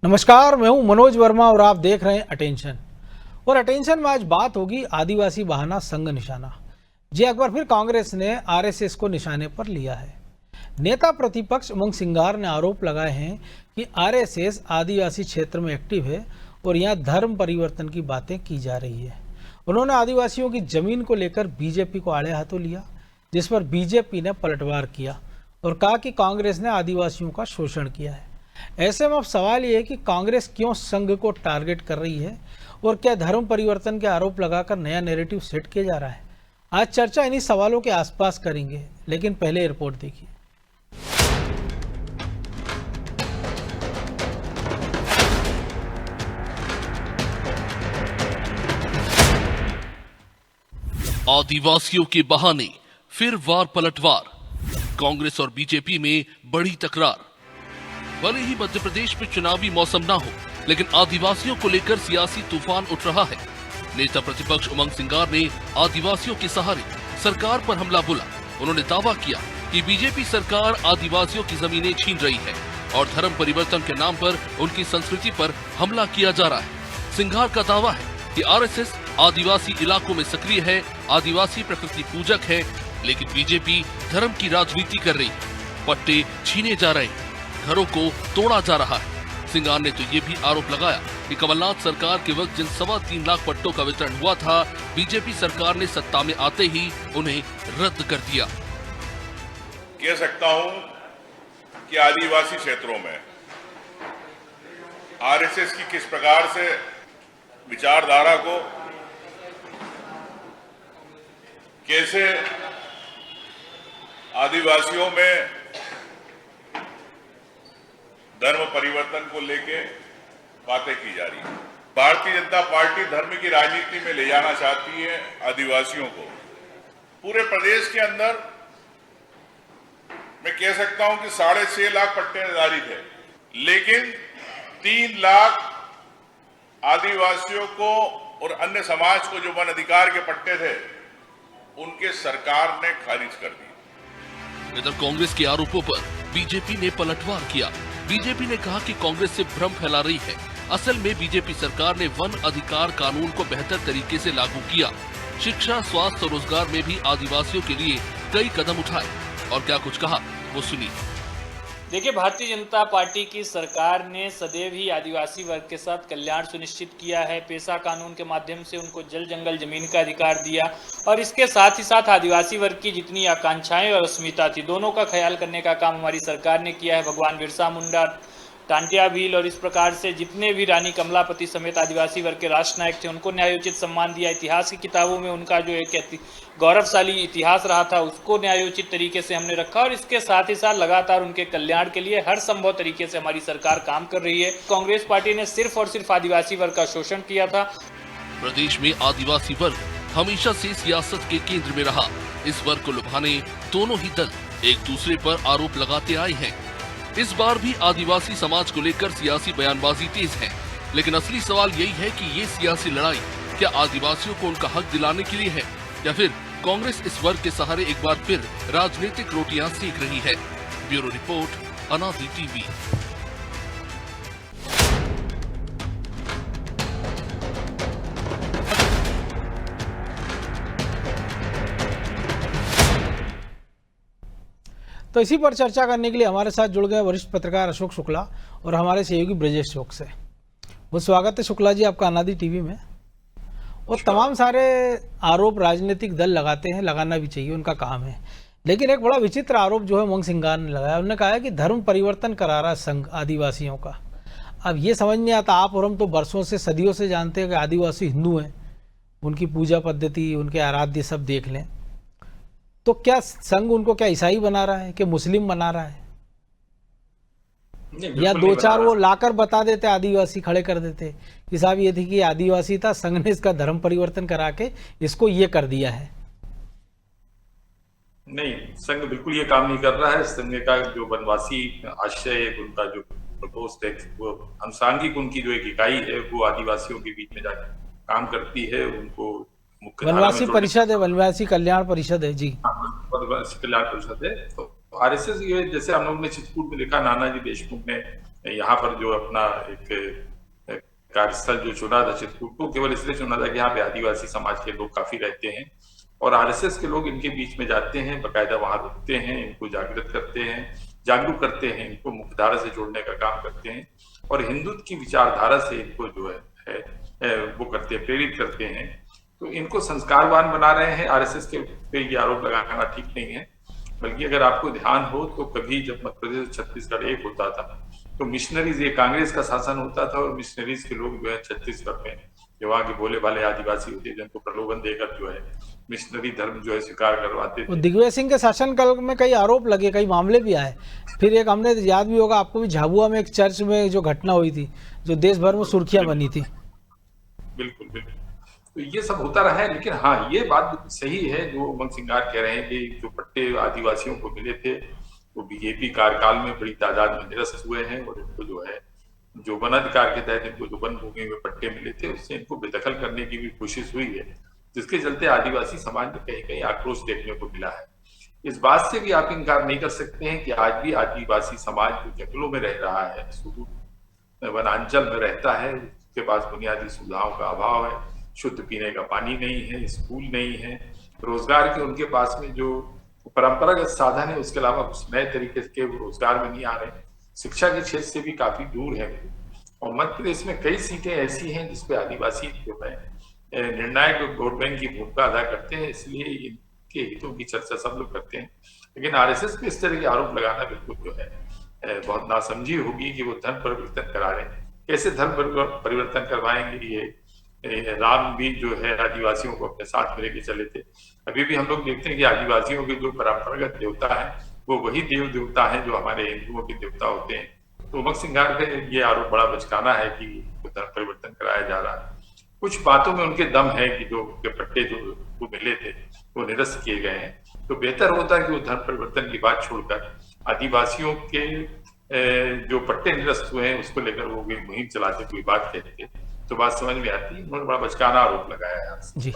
नमस्कार, मैं हूं मनोज वर्मा और आप देख रहे हैं अटेंशन। और अटेंशन में आज बात होगी आदिवासी बहाना संग निशाना। जी, एक बार फिर कांग्रेस ने आरएसएस को निशाने पर लिया है। नेता प्रतिपक्ष उमंग सिंगार ने आरोप लगाए हैं कि आरएसएस आदिवासी क्षेत्र में एक्टिव है और यहां धर्म परिवर्तन की बातें की जा रही है। उन्होंने आदिवासियों की जमीन को लेकर बीजेपी को आड़े हाथों लिया, जिस पर बीजेपी ने पलटवार किया और कहा कि कांग्रेस ने आदिवासियों का शोषण किया है। ऐसे में अब सवाल ये है कि कांग्रेस क्यों संघ को टारगेट कर रही है और क्या धर्म परिवर्तन के आरोप लगाकर नया नैरेटिव सेट किया जा रहा है। आज चर्चा इन्हीं सवालों के आसपास करेंगे, लेकिन पहले रिपोर्ट देखिए। आदिवासियों के बहाने फिर वार पलटवार, कांग्रेस और बीजेपी में बड़ी तकरार। भले ही मध्य प्रदेश में चुनावी मौसम ना हो, लेकिन आदिवासियों को लेकर सियासी तूफान उठ रहा है। नेता प्रतिपक्ष उमंग सिंगार ने आदिवासियों के सहारे सरकार पर हमला बोला। उन्होंने दावा किया कि बीजेपी सरकार आदिवासियों की जमीनें छीन रही है और धर्म परिवर्तन के नाम पर उनकी संस्कृति पर हमला किया जा रहा है। सिंगार का दावा है कि आरएसएस आदिवासी इलाकों में सक्रिय है, आदिवासी प्रकृति पूजक है, लेकिन बीजेपी धर्म की राजनीति कर रही है। पट्टे छीने जा रहे हैं, घरों को तोड़ा जा रहा है। सिंगार ने तो ये भी आरोप लगाया कि कमलनाथ सरकार के वक्त जिन 3.25 लाख पट्टों का वितरण हुआ था, बीजेपी सरकार ने सत्ता में आते ही उन्हें रद्द कर दिया। कह सकता हूं कि आदिवासी क्षेत्रों में आरएसएस की किस प्रकार से विचारधारा को कैसे आदिवासियों में धर्म परिवर्तन को लेके बातें की जा रही है। भारतीय जनता पार्टी धर्म की राजनीति में ले जाना चाहती है आदिवासियों को। पूरे प्रदेश के अंदर मैं कह सकता हूं कि 6.5 लाख पट्टे निर्धारित है, लेकिन 3 लाख आदिवासियों को और अन्य समाज को जो वन अधिकार के पट्टे थे, उनके सरकार ने खारिज कर दिए। इधर कांग्रेस के आरोपों पर बीजेपी ने पलटवार किया। बीजेपी ने कहा कि कांग्रेस से भ्रम फैला रही है। असल में बीजेपी सरकार ने वन अधिकार कानून को बेहतर तरीके से लागू किया। शिक्षा, स्वास्थ्य और रोजगार में भी आदिवासियों के लिए कई कदम उठाए। और क्या कुछ कहा, वो सुनिए। देखिए, भारतीय जनता पार्टी की सरकार ने सदैव ही आदिवासी वर्ग के साथ कल्याण सुनिश्चित किया है। पेशा कानून के माध्यम से उनको जल जंगल जमीन का अधिकार दिया और इसके साथ ही साथ आदिवासी वर्ग की जितनी आकांक्षाएं और अस्मिता थी, दोनों का ख्याल करने का काम हमारी सरकार ने किया है। भगवान बिरसा मुंडा, टांटिया भील और इस प्रकार से जितने भी रानी कमलापति समेत आदिवासी वर्ग के राष्ट्र नायक थे, उनको न्यायोचित सम्मान दिया। इतिहास की किताबों में उनका जो एक गौरवशाली इतिहास रहा था, उसको न्यायोचित तरीके से हमने रखा और इसके साथ ही साथ लगातार उनके कल्याण के लिए हर संभव तरीके से हमारी सरकार काम कर रही है। कांग्रेस पार्टी ने सिर्फ और सिर्फ आदिवासी वर्ग का शोषण किया था। प्रदेश में आदिवासी वर्ग हमेशा से सियासत के केंद्र में रहा। इस वर्ग को लुभाने दोनों ही दल एक दूसरे पर आरोप लगाते आए हैं। इस बार भी आदिवासी समाज को लेकर सियासी बयानबाजी तेज है, लेकिन असली सवाल यही है कि ये सियासी लड़ाई क्या आदिवासियों को उनका हक दिलाने के लिए है, या फिर कांग्रेस इस वर्ग के सहारे एक बार फिर राजनीतिक रोटियां सेक रही है। ब्यूरो रिपोर्ट, अनादि टीवी। तो इसी पर चर्चा करने के लिए हमारे साथ जुड़ गए वरिष्ठ पत्रकार अशोक शुक्ला और हमारे सहयोगी ब्रजेश चौक से। वो स्वागत है शुक्ला जी आपका अनादि टीवी में। और तमाम सारे आरोप राजनीतिक दल लगाते हैं, लगाना भी चाहिए, उनका काम है। लेकिन एक बड़ा विचित्र आरोप जो है उमंग सिंगार ने लगाया। उन्होंने कहा है कि धर्म परिवर्तन करा रहा संघ आदिवासियों का। अब ये समझ नहीं आता, आप और हम तो बरसों से, सदियों से जानते हैं कि आदिवासी हिंदू हैं, उनकी पूजा पद्धति, उनके आराध्य सब देख लें, तो क्या संघ उनको क्या ईसाई बना रहा है कि मुस्लिम बना रहा है? या 2-4 वो लाकर बता देते, आदिवासी खड़े कर देते कि साहब ये थी कि आदिवासी था, संघ ने इसका धर्म परिवर्तन करा के इसको ये कर दिया है। नहीं, संघ बिल्कुल ये काम नहीं कर रहा है। संघ का जो वनवासी आशय, उनका जो प्रपोज्ड है, वो अनुसांगिक उनकी जो एक इकाई है, वो आदिवासियों के बीच में जाकर काम करती है। उनको वनवासी परिषद है, वनवासी कल्याण परिषद है जी, वनवासी कल्याण परिषद है। तो आरएसएस, ये जैसे हम लोग ने चित्रकूट में लिखा, नानाजी देशमुख ने यहाँ पर जो अपना एक कार्यस्थल जो चुना था चित्रकूट को, केवल इसलिए चुना था कि यहाँ पे आदिवासी समाज के लोग काफी रहते हैं और आरएसएस के लोग इनके बीच में जाते हैं, बकायदा वहां रुकते हैं, इनको जागृत करते हैं, जागरूक करते हैं, इनको मुख्यधारा से जोड़ने का काम करते हैं और हिंदुत्व की विचारधारा से इनको जो है वो करते हैं, प्रेरित करते हैं। तो इनको संस्कारवान बना रहे हैं। आरएसएस के पे ये आरोप लगाना ठीक नहीं है, बल्कि अगर आपको ध्यान हो तो कभी जब मध्य प्रदेश छत्तीसगढ़ एक होता था तो मिशनरीज, ये कांग्रेस का शासन होता था और मिशनरीज के लोग जो है छत्तीसगढ़ में जो वहाँ के बोले वाले आदिवासी होते जिनको प्रलोभन देकर जो है मिशनरी धर्म जो है स्वीकार करवाते थे। दिग्विजय सिंह के शासनकाल में कई आरोप लगे, कई मामले भी आए। फिर एक हमने याद भी होगा आपको भी, झाबुआ में एक चर्च में जो घटना हुई थी जो देश भर में सुर्खियां बनी थी। बिल्कुल बिल्कुल, तो ये सब होता रहा है। लेकिन हाँ, ये बात सही है जो उमंग सिंगार कह रहे हैं कि जो पट्टे आदिवासियों को मिले थे वो बीजेपी कार्यकाल में बड़ी तादाद में निरस्त हुए हैं और इनको जो है जो वन अधिकार के तहत इनको जो वन भूमि में पट्टे मिले थे उससे इनको बेदखल करने की भी कोशिश हुई है, जिसके चलते आदिवासी समाज में कहीं कहीं आक्रोश देखने को मिला है। इस बात से भी आप इनकार नहीं कर सकते हैं कि आज भी आदिवासी समाज जो जंगलों में रह रहा है, सुदूर वनांचल में रहता है, उसके पास बुनियादी सुविधाओं का अभाव है, शुद्ध पीने का पानी नहीं है, स्कूल नहीं है, रोजगार के उनके पास में जो परंपरागत साधन है उसके अलावा कुछ नए तरीके के रोजगार में नहीं आ रहे, शिक्षा के क्षेत्र से भी काफी दूर है। और मध्य प्रदेश में कई सीटें ऐसी हैं जिसपे आदिवासी जो है निर्णायक वोट बैंक की भूमिका अदा करते हैं, इसलिए इनके हितों की चर्चा सब लोग करते हैं। लेकिन आरएसएस पे इस तरह के आरोप लगाना बिल्कुल जो है बहुत नासमझी होगी कि वो धर्म परिवर्तन करा रहे हैं। कैसे धर्म परिवर्तन करवाएंगे? ये राम भी जो है आदिवासियों को अपने साथ में लेके चले थे। अभी भी हम लोग देखते हैं कि आदिवासियों के जो परंपरागत देवता है वो वही देव देवता है जो हमारे हिंदुओं के देवता होते हैं। तो उमंग सिंगार का ये आरोप बड़ा बचकाना है कि धर्म परिवर्तन कराया जा रहा है। कुछ बातों में उनके दम है कि जो उनके पट्टे जो मिले थे वो निरस्त किए गए हैं, तो बेहतर होता है कि वो धर्म परिवर्तन की बात छोड़कर आदिवासियों के जो पट्टे निरस्त हुए हैं उसको लेकर वो मुहिम चलाते कोई बात कहते थे तो बात समझ में आती है। उन्होंने बड़ा बचकाना आरोप लगाया है। जी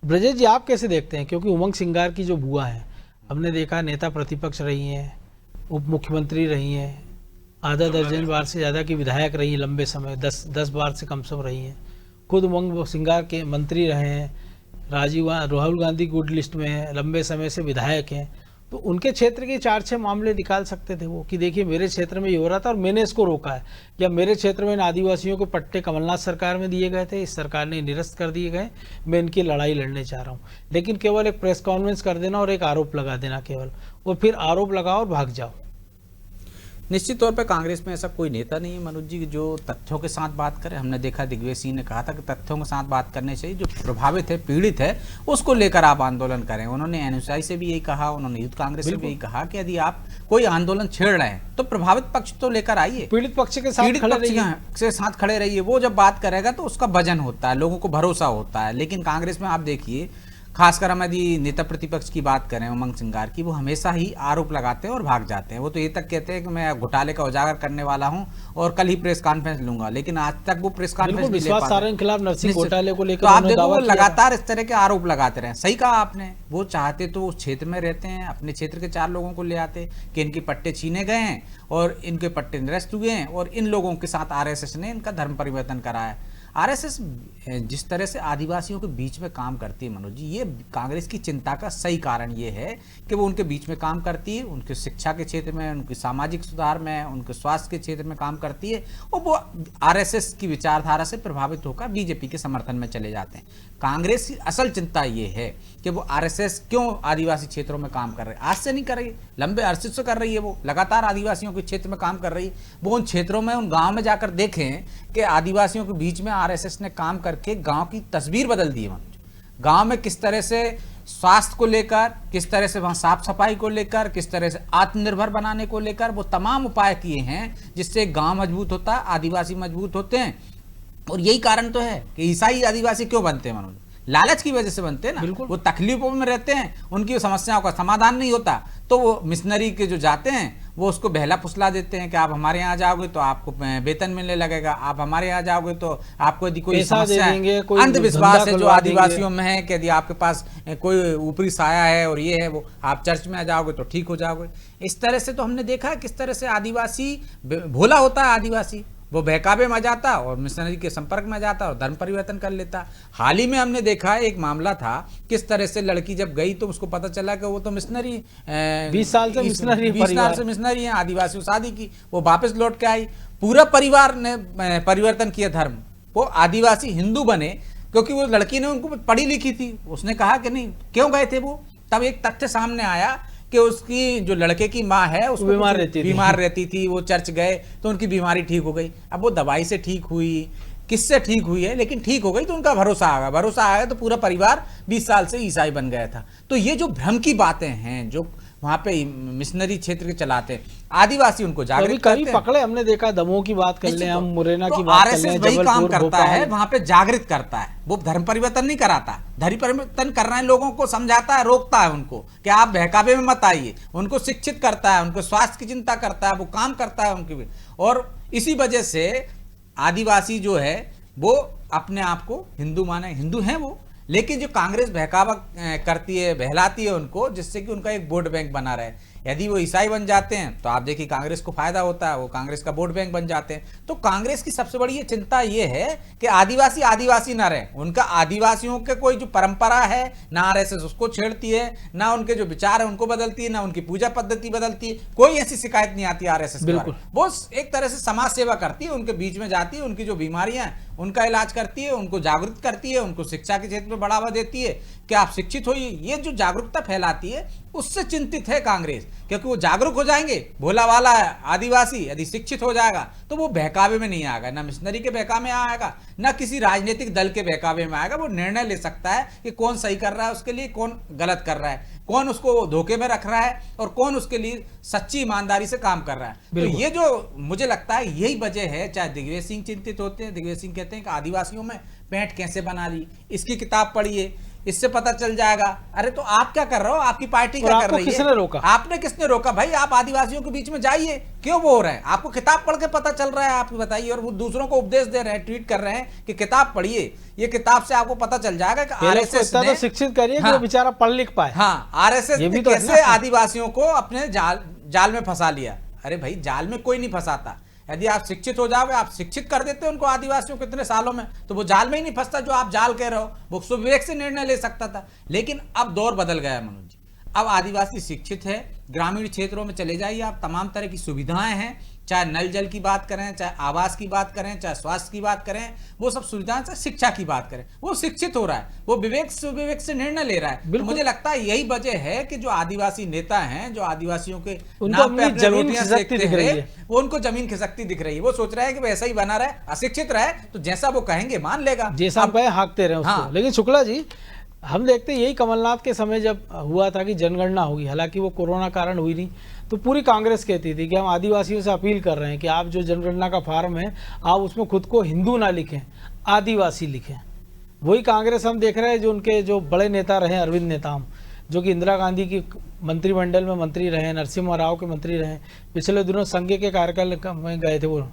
ब्रजेश जी, आप कैसे देखते हैं? क्योंकि उमंग सिंगार की जो बुआ है, हमने देखा नेता प्रतिपक्ष रही हैं, उप मुख्यमंत्री रही हैं, आधा दर्जन बार से ज़्यादा की विधायक रही हैं, लंबे समय 10 बार से कम से कम रही हैं, खुद उमंग सिंगार के मंत्री रहे हैं, राहुल गांधी गुड लिस्ट में है, लंबे समय से विधायक हैं। तो उनके क्षेत्र के 4-6 मामले निकाल सकते थे वो कि देखिए मेरे क्षेत्र में ये हो रहा था और मैंने इसको रोका है, या मेरे क्षेत्र में आदिवासियों को पट्टे कमलनाथ सरकार में दिए गए थे, इस सरकार ने निरस्त कर दिए गए, मैं इनकी लड़ाई लड़ने चाह रहा हूँ। लेकिन केवल एक प्रेस कॉन्फ्रेंस कर देना और एक आरोप लगा देना केवल, और फिर आरोप लगाओ और भाग जाओ। निश्चित तौर पर कांग्रेस में ऐसा कोई नेता नहीं है मनोज जी जो तथ्यों के साथ बात करे। हमने देखा दिग्विजय सिंह ने कहा था कि तथ्यों के साथ बात करने चाहिए, जो प्रभावित है, पीड़ित है, उसको लेकर आप आंदोलन करें। उन्होंने एनएसआई से भी यही कहा, उन्होंने यूथ कांग्रेस से भी यही कहा कि यदि आप कोई आंदोलन छेड़ रहे हैं तो प्रभावित पक्ष तो लेकर आइए, पीड़ित पक्ष के साथ खड़े रहिए। वो जब बात करेगा तो उसका वजन होता है, लोगों को भरोसा होता है। लेकिन कांग्रेस में आप देखिए, खासकर हम यदि नेता प्रतिपक्ष की बात करें उमंग सिंगार की, वो हमेशा ही आरोप लगाते हैं और भाग जाते हैं। वो तो ये तक कहते हैं कि मैं घोटाले का उजागर करने वाला हूं और कल ही प्रेस कॉन्फ्रेंस लूंगा, लेकिन आज तक वो प्रेस कॉन्फ्रेंस विश्वास सारंग के खिलाफ नरसिंह घोटाले को लेकर तो आप देखो वो लगातार इस तरह के आरोप लगाते रहे। सही कहा आपने, वो चाहते तो उस क्षेत्र में रहते हैं, अपने क्षेत्र के 4 लोगों को ले आते कि इनके पट्टे छीने गए हैं और इनके पट्टे निरस्त हुए हैं और इन लोगों के साथ आरएसएस ने इनका धर्म परिवर्तन कराया। आरएसएस जिस तरह से आदिवासियों के बीच में काम करती है मनोज जी, ये कांग्रेस की चिंता का सही कारण ये है कि वो उनके बीच में काम करती है, उनके शिक्षा के क्षेत्र में, उनके सामाजिक सुधार में, उनके स्वास्थ्य के क्षेत्र में काम करती है और वो आरएसएस की विचारधारा से प्रभावित होकर बीजेपी के समर्थन में चले जाते हैं। कांग्रेस की असल चिंता ये है कि वो आरएसएस क्यों आदिवासी क्षेत्रों में काम कर रहे हैं। आज से नहीं कर रही, लंबे अरसे से कर रही है, वो लगातार आदिवासियों के क्षेत्र में काम कर रही है। वो उन क्षेत्रों में, उन गाँव में जाकर देखें कि आदिवासियों के बीच में आरएसएस ने काम करके गांव की तस्वीर बदल दी है। मनोज, गांव में किस तरह से स्वास्थ्य को लेकर, किस तरह से वहां साफ सफाई को लेकर, किस तरह से आत्मनिर्भर बनाने को लेकर वो तमाम उपाय किए हैं जिससे गांव मजबूत होता है, आदिवासी मजबूत होते हैं। और यही कारण तो है कि ईसाई आदिवासी क्यों बनते हैं मनोज, लालच की वजह से बनते हैं ना। बिल्कुल। वो तकलीफों में रहते हैं, उनकी समस्याओं का समाधान नहीं होता, तो वो मिशनरी के जो जाते हैं वो उसको बहला फुसला देते हैं कि आप हमारे यहाँ जाओगे तो आपको वेतन मिलने लगेगा, आप हमारे यहाँ जाओगे तो आपको यदि कोई पैसा दे समस्या देंगे, है, कोई अंधविश्वास धंधा है जो खुलवा देंगे। आदिवासियों में है कि यदि आपके पास कोई ऊपरी साया है और ये है वो, आप चर्च में आ जाओगे तो ठीक हो जाओगे। इस तरह से तो हमने देखा है किस तरह से आदिवासी भोला होता है। आदिवासी वो बहकावे में जाता और मिशनरी के संपर्क में जाता और धर्म परिवर्तन कर लेता। हाल ही में हमने देखा एक मामला था, किस तरह से लड़की जब गई तो उसको पता चला कि वो तो मिशनरी 20 साल से मिशनरी 20 साल से मिशनरी है, आदिवासियों शादी की, वो वापस लौट के आई, पूरा परिवार ने परिवर्तन किया धर्म, वो आदिवासी हिंदू बने क्योंकि वो लड़की ने उनको पढ़ी लिखी थी। उसने कहा कि नहीं, क्यों गए थे वो, तब एक तथ्य सामने आया कि उसकी जो लड़के की माँ है उसको बीमार रहती थी, वो चर्च गए तो उनकी बीमारी ठीक हो गई। अब वो दवाई से ठीक हुई, किससे ठीक हुई है, लेकिन ठीक हो गई तो उनका भरोसा आ गया, भरोसा आ गया तो पूरा परिवार 20 साल से ईसाई बन गया था। तो ये जो भ्रम की बातें हैं जो वहां पे मिशनरी क्षेत्र के चलाते हैं, आदिवासी उनको जागृत करते हैं। पकड़े हमने देखा, दमोह की बात कर लें, हम मुरैना की तो बात कर आरएसएस लें, वही काम जबलपुर, करता है, भोपाल। वहां पे जागृत करता है, वो धर्म परिवर्तन नहीं कराता। धर्म परिवर्तन कर रहे हैं लोगों को समझाता है, रोकता है उनको कि आप बहकावे में मत आइए, उनको शिक्षित करता है, उनको स्वास्थ्य की चिंता करता है, वो काम करता है उनके भी। और इसी वजह से आदिवासी जो है वो अपने आप को हिंदू माने, हिंदू हैं वो, लेकिन जो कांग्रेस बहकावा करती है, बहलाती है उनको, जिससे कि उनका एक वोट बैंक बना रहे। यदि वो ईसाई बन जाते हैं तो आप देखिए कांग्रेस को फायदा होता है, वो कांग्रेस का वोट बैंक बन जाते हैं। तो कांग्रेस की सबसे बड़ी ये चिंता ये है कि आदिवासी आदिवासी ना रहे, उनका आदिवासियों के कोई जो परंपरा है ना आरएसएस उसको छेड़ती है, ना उनके जो विचार है उनको बदलती है, ना उनकी पूजा पद्धति बदलती है, कोई ऐसी शिकायत नहीं आती आरएसएस के बारे में। वो एक तरह से समाज सेवा करती है, उनके बीच में जाती है, उनकी जो बीमारियां हैं उनका इलाज करती है, उनको जागरूक करती है, उनको शिक्षा के क्षेत्र में बढ़ावा देती है कि आप शिक्षित होइए। ये जो जागरूकता फैलाती है उससे चिंतित है कांग्रेस, क्योंकि वो जागरूक हो जाएंगे, भोला वाला आदिवासी यदि शिक्षित हो जाएगा तो वो बहकावे में नहीं आएगा, ना मिशनरी के बहकावे में आएगा, ना किसी राजनीतिक दल के बहकावे में आएगा। वो निर्णय ले सकता है कि कौन सही कर रहा है उसके लिए, कौन गलत कर रहा है, कौन उसको धोखे में रख रहा है और कौन उसके लिए सच्ची ईमानदारी से काम कर रहा है। तो ये जो मुझे लगता है यही वजह है। चाहे दिग्विजय सिंह चिंतित होते हैं, दिग्विजय सिंह कहते हैं कि आदिवासियों में पैंट कैसे बना ली, इसकी किताब पढ़िए, इससे पता चल जाएगा। अरे तो आप क्या कर रहे हो, आपकी पार्टी क्या कर रही है, किसने रोका? आपने किसने रोका भाई? आप आदिवासियों के बीच में जाइए, क्यों वो हो रहे हैं? आपको किताब पढ़ के पता चल रहा है, आप बताइए। और वो दूसरों को उपदेश दे रहे हैं, ट्वीट कर रहे हैं कि किताब पढ़िए, ये किताब से आपको पता चल जाएगा कि आरएसएस ने तो शिक्षित करिए कि वो बेचारा पढ़ लिख पाए। हाँ, आरएसएस ने कैसे आदिवासियों को अपने जाल में फंसा लिया। अरे भाई जाल में कोई नहीं फंसाता, यदि आप शिक्षित हो जाओगे, आप शिक्षित कर देते उनको आदिवासियों को इतने सालों में, तो वो जाल में ही नहीं फंसता जो आप जाल कह रहे हो। वो विवेक से निर्णय ले सकता था, लेकिन अब दौर बदल गया मनोज जी। अब आदिवासी शिक्षित है, ग्रामीण क्षेत्रों में चले जाइए आप, तमाम तरह की सुविधाएं हैं, चाहे नल जल की बात करें, चाहे आवास की बात करें, चाहे स्वास्थ्य की बात करें, वो सब सुविधाएं, चाहे शिक्षा की बात करें, वो शिक्षित हो रहा है, वो विवेक से निर्णय ले रहा है। तो मुझे लगता है यही वजह है कि जो आदिवासी नेता हैं, जो आदिवासियों के नाम पे अपनी रोटियां सेकते हैं, वो उनको जमीन खिसकती दिख रही है। वो सोच रहे हैं कि वैसा ही बना रहे, अशिक्षित रहे तो जैसा वो कहेंगे मान लेगा, जैसा कहे हाँकते रहे उसको। हाँ। लेकिन शुक्ला जी, हम देखते यही कमलनाथ के समय जब हुआ था कि जनगणना होगी, हालांकि वो कोरोना कारण हुई नहीं, तो पूरी कांग्रेस कहती थी कि हम आदिवासियों से अपील कर रहे हैं कि आप जो जनगणना का फॉर्म है आप उसमें खुद को हिंदू ना लिखें, आदिवासी लिखें। वही कांग्रेस हम देख रहे हैं जो उनके जो बड़े नेता रहे, अरविंद नेताम, जो कि इंदिरा गांधी की मंत्रिमंडल में मंत्री रहे, नरसिम्हा राव के मंत्री रहे, पिछले दिनों संघ के कार्यक्रम में गए थे वो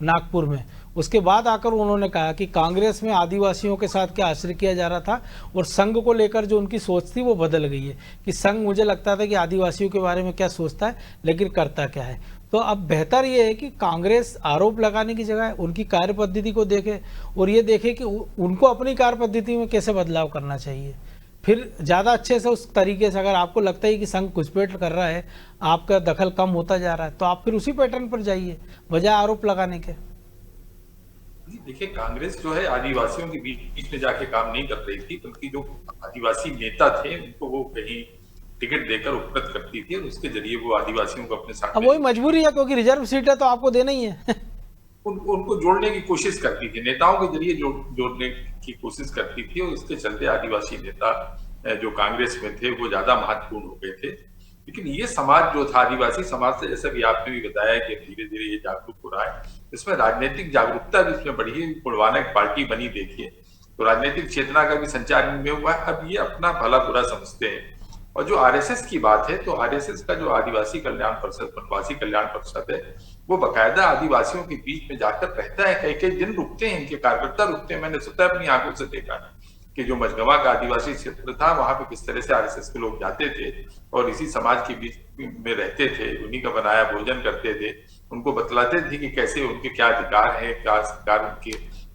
नागपुर में। उसके बाद आकर उन्होंने कहा कि कांग्रेस में आदिवासियों के साथ क्या आश्रय किया जा रहा था और संघ को लेकर जो उनकी सोच थी वो बदल गई है कि संघ मुझे लगता था कि आदिवासियों के बारे में क्या सोचता है लेकिन करता क्या है। तो अब बेहतर ये है कि कांग्रेस आरोप लगाने की जगह उनकी कार्य पद्धति को देखे और ये देखे कि उनको अपनी कार्य पद्धति में कैसे बदलाव करना चाहिए। फिर ज़्यादा अच्छे से उस तरीके से, अगर आपको लगता है कि संघ घुसपैठ कर रहा है, आपका दखल कम होता जा रहा है, तो आप फिर उसी पैटर्न पर जाइए बजाय आरोप लगाने के। देखिए, कांग्रेस जो है आदिवासियों के बीच में जाके काम नहीं कर रही थी, बल्कि जो आदिवासी नेता थे उनको वो कहीं टिकट देकर उपलब्ध करती थी और उसके जरिए वो आदिवासियों को अपने साथ, अब वही मजबूरी है क्योंकि रिजर्व सीट है तो आपको देना ही है उनको जोड़ने की कोशिश करती थी, नेताओं के जरिए जोड़ने की कोशिश करती थी। और इसके चलते आदिवासी नेता जो कांग्रेस में थे वो ज्यादा महत्वपूर्ण हो गए थे। लेकिन ये समाज जो था, आदिवासी समाज से, जैसा भी आपने भी बताया कि धीरे धीरे ये जागरूक हो रहा है, इसमें राजनीतिक जागरूकता भी इसमें बढ़ी है। पुलवामा एक पार्टी बनी, देखिए तो राजनीतिक चेतना का भी संचार इनमें हुआ है। अब ये अपना भला बुरा समझते हैं। और जो आरएसएस की बात है, तो आरएसएस का जो आदिवासी कल्याण परिषद, वनवासी कल्याण परिषद है, वो बकायदा आदिवासियों के बीच में जाकर रहता है। कई कई दिन रुकते हैं, इनके कार्यकर्ता रुकते हैं। मैंने स्वतः अपनी आंखों से देखा कि जो मझगवा का आदिवासी क्षेत्र था, वहां पे किस तरह से आरएसएस के लोग जाते थे और इसी समाज के बीच में रहते थे, उन्हीं का बनाया भोजन करते थे, उनको बतलाते थे कि कैसे उनके क्या अधिकार है, क्या सरकार उनके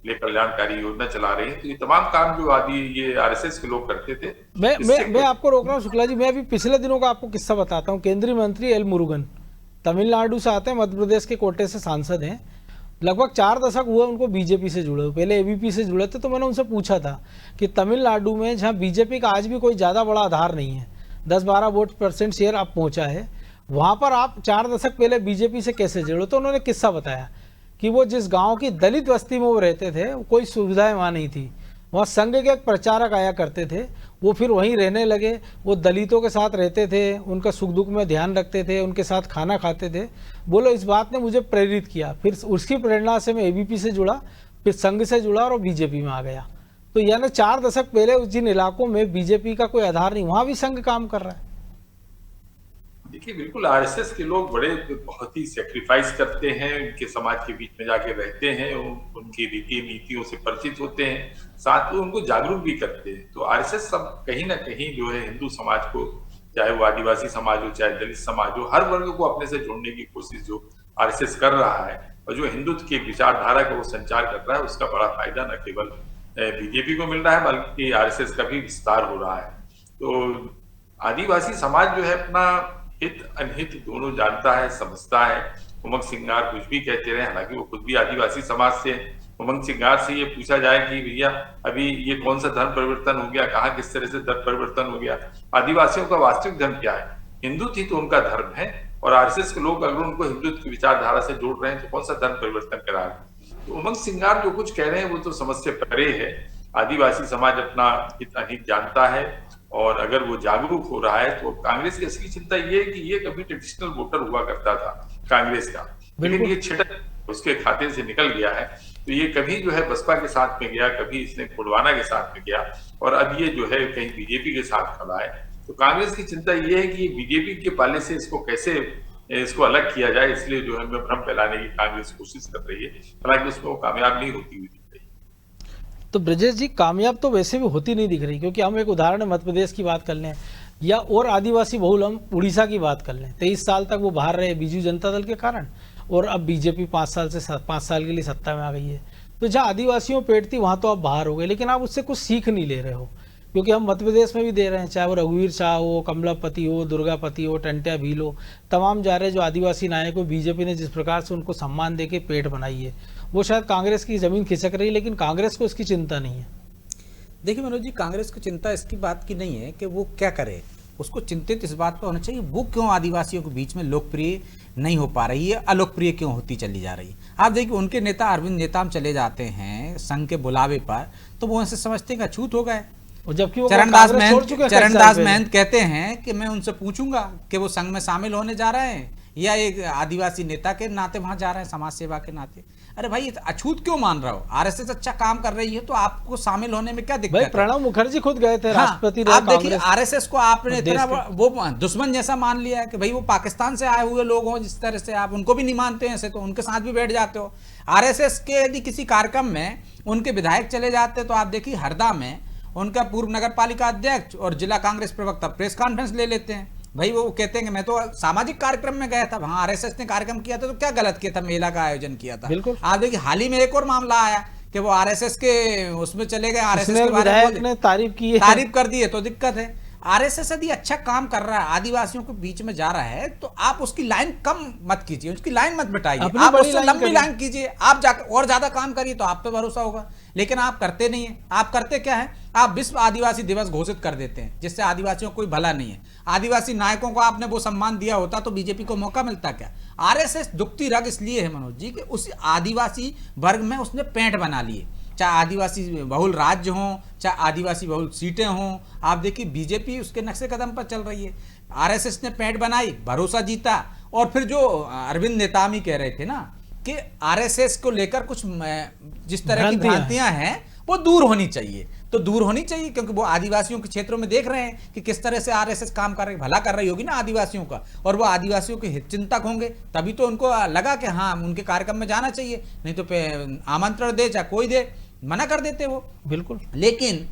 लिए कल्याणकारी योजना चला रही है। तो ये तमाम काम जो ये आरएसएस के लोग करते थे। मैं आपको रोक रहा हूँ शुक्ला जी। मैं अभी पिछले दिनों का आपको किस्सा बताता हूँ। केंद्रीय मंत्री एल मुरुगन तमिलनाडु से आते हैं, मध्य प्रदेश के कोटे से सांसद हैं। लगभग 4 दशक हुए उनको बीजेपी से जुड़े हुए। पहले एबीपी से जुड़े थे। तो मैंने उनसे पूछा था कि तमिलनाडु में जहाँ बीजेपी का आज भी कोई ज़्यादा बड़ा आधार नहीं है, 10-12 वोट % शेयर अब पहुँचा है, वहाँ पर आप 4 दशक पहले बीजेपी से कैसे जुड़े? तो उन्होंने किस्सा बताया कि वो जिस गांव की दलित बस्ती में वो रहते थे, कोई सुविधाएं वहाँ नहीं थी। वहाँ संघ के एक प्रचारक आया करते थे, वो फिर वहीं रहने लगे। वो दलितों के साथ रहते थे, उनका सुख दुख में ध्यान रखते थे, उनके साथ खाना खाते थे। बोलो इस बात ने मुझे प्रेरित किया। फिर उसकी प्रेरणा से मैं एबीपी से जुड़ा, फिर संघ से जुड़ा और बीजेपी में आ गया। तो यानी 4 दशक पहले जिन इलाकों में बीजेपी का कोई आधार नहीं, वहाँ भी संघ काम कर रहा है। देखिए, बिल्कुल आरएसएस के लोग बहुत ही सेक्रीफाइस करते हैं, उनके समाज के बीच में जाके रहते हैं, उनकी रीति नीतियों से परिचित होते हैं, साथ में उनको जागरूक भी करते हैं। तो आरएसएस सब कहीं ना कहीं जो है हिंदू समाज को, चाहे वो आदिवासी समाज हो, चाहे दलित समाज हो, हर वर्ग को अपने से जोड़ने की कोशिश जो आरएसएस कर रहा है और जो हिंदुत्व की विचारधारा का वो संचार कर रहा है, उसका बड़ा फायदा न केवल बीजेपी को मिल रहा है बल्कि आरएसएस का भी विस्तार हो रहा है। तो आदिवासी समाज जो है अपना हित अनहित दोनों जानता है, समझता है। उमंग सिंगार कुछ भी कहते रहे, हालांकि वो खुद भी आदिवासी समाज से। उमंग सिंगार से ये पूछा जाए कि भैया अभी ये कौन सा धर्म परिवर्तन हो गया, कहाँ किस तरह से धर्म परिवर्तन हो गया, आदिवासियों का वास्तविक धर्म क्या है? हिंदुत्व ही तो उनका धर्म है। और आरएसएस के लोग अगर उनको हिंदुत्व की विचारधारा से जोड़ रहे हैं तो कौन सा धर्म परिवर्तन करा रहे हैं? तो उमंग सिंगार जो कुछ कह रहे हैं वो तो समझ से परे है। आदिवासी समाज अपना हित अनहित जानता है और अगर वो जागरूक हो रहा है तो कांग्रेस की असली चिंता ये है कि ये कभी ट्रेडिशनल वोटर हुआ करता था कांग्रेस का, लेकिन ये छिटक उसके खाते से निकल गया है। तो ये कभी जो है बसपा के साथ में गया, कभी इसने कुडवाना के साथ में गया और अब ये जो है कहीं बीजेपी के साथ खड़ा है। तो कांग्रेस की चिंता ये है कि बीजेपी के पाले से इसको कैसे इसको अलग किया जाए, इसलिए जो है भ्रम फैलाने की कांग्रेस कोशिश कर रही है, हालांकि उसमें वो कामयाब नहीं होती हुई। तो ब्रजेश जी, कामयाब तो वैसे भी होती नहीं दिख रही, क्योंकि हम एक उदाहरण मध्य प्रदेश की बात कर लें या और आदिवासी बहुल हम उड़ीसा की बात कर लें। 23 साल तक वो बाहर रहे बीजू जनता दल के कारण और अब बीजेपी 5 साल के लिए सत्ता में आ गई है। तो जहाँ आदिवासियों पेट थी वहाँ तो आप बाहर हो गए, लेकिन आप उससे कुछ सीख नहीं ले रहे हो। क्योंकि हम मध्य प्रदेश में भी दे रहे हैं, चाहे वो रघुवीर शाह हो, कमलापति हो, दुर्गापति हो, टंट्या भील हो, तमाम जा रहे जो आदिवासी नायक हो, बीजेपी ने जिस प्रकार से उनको सम्मान दे के पेट बनाई है, वो शायद कांग्रेस की जमीन खिसक रही है, लेकिन कांग्रेस को इसकी चिंता नहीं है। देखिए मनोज जी, कांग्रेस को चिंता इसकी बात की नहीं है कि वो क्या करे, उसको चिंतित इस बात पर होना चाहिए वो क्यों आदिवासियों के बीच में लोकप्रिय नहीं हो पा रही है, अलोकप्रिय क्यों होती चली जा रही है। आप देखिए उनके नेता अरविंद नेताम चले जाते हैं संघ के बुलावे पर, तो वो उनसे समझते हैं कि अछूत हो गए। और जबकि वो चरणदास महंत कहते हैं कि मैं उनसे पूछूंगा कि वो संघ में शामिल होने जा रहे हैं या एक आदिवासी नेता के नाते वहां जा रहे हैं, समाज सेवा के नाते। अरे भाई अछूत क्यों मान रहे हो? आरएसएस अच्छा काम कर रही है तो आपको शामिल होने में क्या दिक्कत है? प्रणब मुखर्जी खुद गए थे, राष्ट्रपति आप देखिए आरएसएस को आपने इतना वो दुश्मन जैसा मान लिया है कि भाई वो पाकिस्तान से आए हुए लोग हों, जिस तरह से आप उनको भी नहीं मानते हैं ऐसे, तो उनके साथ भी बैठ जाते हो। आरएसएस के यदि किसी कार्यक्रम में उनके विधायक चले जाते तो आप देखिए हरदा में उनका पूर्व नगर पालिका अध्यक्ष और जिला कांग्रेस प्रवक्ता प्रेस कॉन्फ्रेंस ले लेते हैं। भाई वो कहते हैं कि मैं तो सामाजिक कार्यक्रम में गया था, वहां आरएसएस ने कार्यक्रम किया था तो क्या गलत किया था, मेला का आयोजन किया था। बिल्कुल। आप देखिए हाल ही में एक और मामला आया कि वो आरएसएस के उसमें चले गए, आरएसएस के विधायक ने तारीफ कर दी है, तो दिक्कत है। आरएसएस यदि अच्छा काम कर रहा है, आदिवासियों के बीच में जा रहा है, तो आप उसकी लाइन कम मत कीजिए, उसकी लाइन मत बिठाइए, आप उससे लंबी लाइन कीजिए, आप जाकर और ज्यादा काम करिए तो आप पे भरोसा होगा। लेकिन आप करते नहीं है। आप करते क्या है, आप विश्व आदिवासी दिवस घोषित कर देते हैं, जिससे आदिवासियों को कोई भला नहीं है। आदिवासी नायकों को आपने वो सम्मान दिया होता तो बीजेपी को मौका मिलता क्या? आरएसएस दुखती रग इसलिए है मनोज जी कि उस आदिवासी वर्ग में उसने पेंट बना लिए, चाहे आदिवासी बहुल राज्य हों, चाहे आदिवासी बहुल सीटें हों। आप देखिए बीजेपी उसके नक्शे कदम पर चल रही है, आरएसएस ने पेंट बनाई, भरोसा जीता। और फिर जो अरविंद नेतामी कह रहे थे ना कि आरएसएस को लेकर कुछ जिस तरह की भ्रांतियां हैं वो दूर होनी चाहिए। तो दूर होनी चाहिए क्योंकि वो आदिवासियों के क्षेत्रों में देख रहे हैं कि किस तरह से आरएसएस काम कर रही, भला कर रही होगी ना आदिवासियों का, और वो आदिवासियों के हित चिंतक होंगे, तभी तो उनको लगा कि हाँ उनके कार्यक्रम में जाना चाहिए। नहीं तो आमंत्रण दे चाहे कोई दे, मना कर देते वो। बिल्कुल। लेकिन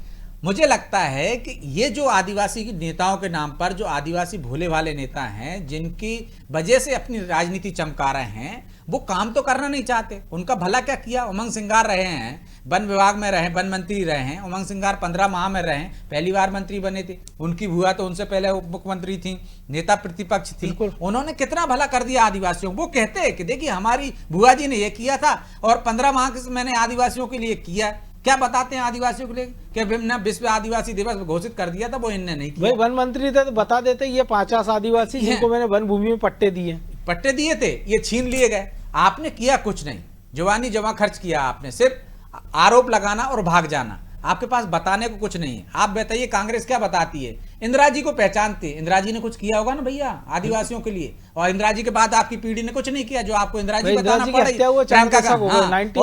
मुझे लगता है कि ये जो आदिवासी नेताओं के नाम पर जो आदिवासी भोले भाले नेता हैं, जिनकी वजह से अपनी राजनीति चमका रहे हैं, वो काम तो करना नहीं चाहते। उनका भला क्या किया? उमंग सिंगार रहे हैं, वन विभाग में रहे, वन मंत्री रहे हैं। उमंग सिंगार 15 माह में रहे, पहली बार मंत्री बने थे। उनकी बुआ तो उनसे पहले उप मुख्यमंत्री थी, नेता प्रतिपक्ष थी। उन्होंने कितना भला कर दिया आदिवासियों को। वो कहते हैं कि देखिए हमारी बुआ जी ने ये किया था और 15 माह मैंने आदिवासियों के लिए किया। क्या बताते हैं आदिवासियों के लिए कि विश्व आदिवासी दिवस घोषित कर दिया था, वो इनने नहीं किया। भाई वन मंत्री थे तो बता देते ये 50 आदिवासी जिनको मैंने वन भूमि में पट्टे दिए, पट्टे दिए थे, ये छीन लिए गए। आपने किया कुछ नहीं, जुबानी जमा खर्च किया आपने, सिर्फ आरोप लगाना और भाग जाना। आपके पास बताने को कुछ नहीं है। आप बताइए कांग्रेस क्या बताती है? इंदिरा जी को पहचानते, इंदिरा जी ने कुछ किया होगा ना भैया आदिवासियों के लिए, और इंदिरा जी के बाद आपकी पीढ़ी ने कुछ नहीं किया जो आपको इंदिरा जी बताना पड़ रही है। और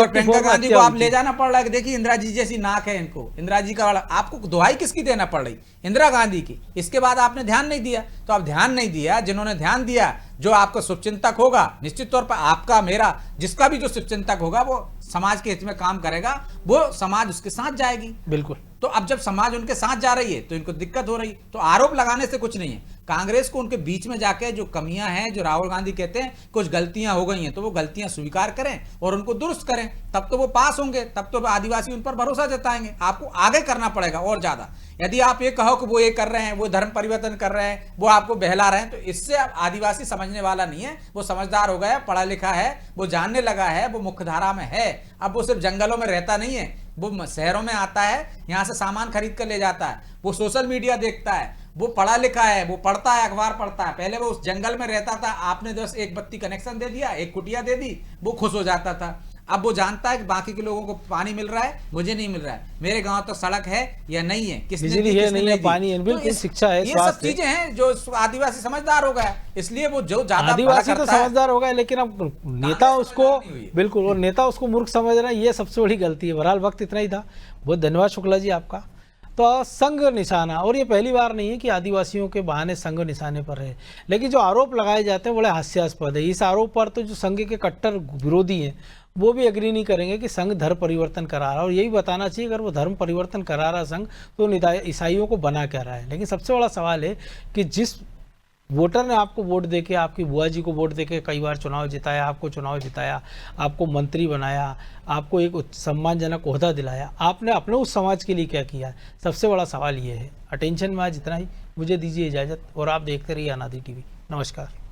प्रियंका गांधी को आप ले जाना पड़ रहा है कि देखिए इंदिरा जी जैसी नाक है इनको, इंदिरा जी का आपको दुहाई किसकी देना पड़ रही? इंदिरा गांधी की। इसके बाद आपने ध्यान नहीं दिया। तो आप ध्यान नहीं दिया, जिन्होंने ध्यान दिया, जो आपका शुभचिंतक होगा, निश्चित तौर पर आपका मेरा जिसका भी जो शुभचिंतक होगा वो समाज के हित में काम करेगा, वो समाज उसके साथ जाएगी। बिल्कुल। तो अब जब समाज उनके साथ जा रही है तो इनको दिक्कत हो रही। तो आरोप लगाने से कुछ नहीं है। कांग्रेस को उनके बीच में जाके जो कमियां हैं, जो राहुल गांधी कहते हैं कुछ गलतियां हो गई हैं, तो वो गलतियां स्वीकार करें और उनको दुरुस्त करें, तब तो वो पास होंगे, तब तो आदिवासी उन पर भरोसा जताएंगे। आपको आगे करना पड़ेगा और ज्यादा। यदि आप ये कहो कि वो ये कर रहे हैं, वो धर्म परिवर्तन कर रहे हैं, वो आपको बहला रहे हैं, तो इससे आदिवासी समझने वाला नहीं है। वो समझदार हो गया, पढ़ा लिखा है, वो जानने लगा है, वो मुख्यधारा में है। अब वो सिर्फ जंगलों में रहता नहीं है, वो शहरों में आता है, यहाँ से सामान खरीद कर ले जाता है, वो सोशल मीडिया देखता है, वो पढ़ा लिखा है, वो पढ़ता है, अखबार पढ़ता है। पहले वो उस जंगल में रहता था, आपने बस एक बत्ती कनेक्शन दे दिया, एक कुटिया दे दी, वो खुश हो जाता था। अब वो जानता है कि बाकी के लोगों को पानी मिल रहा है, मुझे नहीं मिल रहा है, मेरे गांव तक सड़क है या नहीं है, बिजली है नहीं है, पानी है, बिल्कुल, शिक्षा है, ये सब चीजें हैं जो आदिवासी समझदार हो गया। इसलिए वो जो ज्यादा आदिवासी तो समझदार हो गया, लेकिन अब नेता उसको बिल्कुल, और नेता उसको मूर्ख समझ रहा है, ये सबसे बड़ी गलती है। बहरहाल वक्त इतना ही था। बहुत धन्यवाद शुक्ला जी आपका। तो संग निशाना, और ये पहली बार नहीं है कि आदिवासियों के बहाने संग निशाने पर है, लेकिन जो आरोप लगाए जाते हैं बड़े हास्यास्पद है। इस आरोप पर तो जो संघ के कट्टर विरोधी हैं वो भी एग्री नहीं करेंगे कि संघ धर्म परिवर्तन करा रहा है, और यही बताना चाहिए अगर वो धर्म परिवर्तन करा रहा संघ तो ईसाइयों को बना क्या रहा है। लेकिन सबसे बड़ा सवाल है कि जिस वोटर ने आपको वोट देके, आपकी बुआ जी को वोट देके कई बार चुनाव जिताया, आपको चुनाव जिताया, आपको मंत्री बनाया, आपको एक सम्मानजनक ओहदा दिलाया, आपने अपने उस समाज के लिए क्या किया? सबसे बड़ा सवाल ये है। अटेंशन में आज इतना ही। मुझे दीजिए इजाज़त और आप देखते रहिए अनादि टीवी। नमस्कार।